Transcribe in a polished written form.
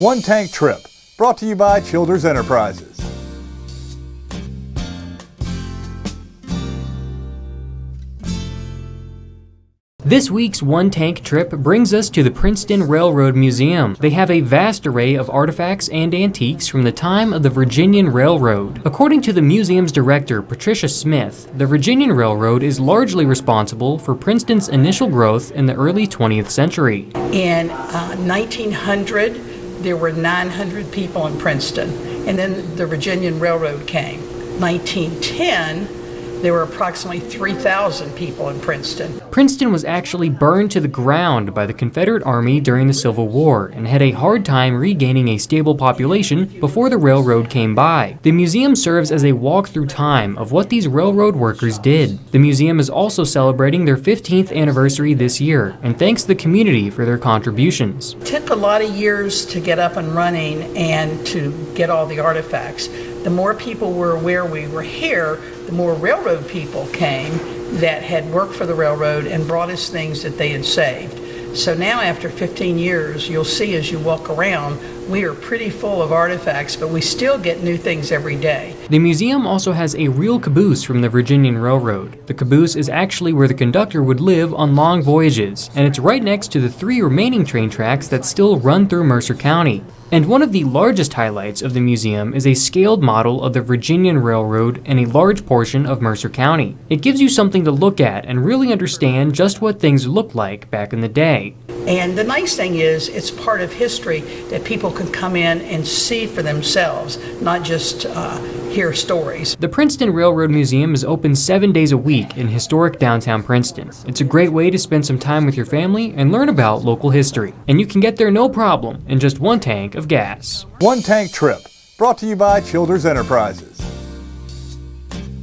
One Tank Trip, brought to you by Childers Enterprises. This week's One Tank Trip brings us to the Princeton Railroad Museum. They have a vast array of artifacts and antiques from the time of the Virginian Railroad. According to the museum's director, Patricia Smith, the Virginian Railroad is largely responsible for Princeton's initial growth in the early 20th century. In 1900, there were 900 people in Princeton, and then the Virginian Railroad came. 1910, there were approximately 3,000 people in Princeton. Princeton was actually burned to the ground by the Confederate Army during the Civil War and had a hard time regaining a stable population before the railroad came by. The museum serves as a walk through time of what these railroad workers did. The museum is also celebrating their 15th anniversary this year and thanks the community for their contributions. It took a lot of years to get up and running and to get all the artifacts. The more people were aware we were here, the more railroad people came that had worked for the railroad and brought us things that they had saved. So now after 15 years, you'll see as you walk around, we are pretty full of artifacts, but we still get new things every day. The museum also has a real caboose from the Virginian Railroad. The caboose is actually where the conductor would live on long voyages, and it's right next to the 3 remaining train tracks that still run through Mercer County. And one of the largest highlights of the museum is a scaled model of the Virginian Railroad and a large portion of Mercer County. It gives you something to look at and really understand just what things looked like back in the day. And the nice thing is, it's part of history that people can come in and see for themselves, not just hear stories. The Princeton Railroad Museum is open 7 days a week in historic downtown Princeton. It's a great way to spend some time with your family and learn about local history. And you can get there no problem in just one tank of gas. One Tank Trip, brought to you by Childers Enterprises.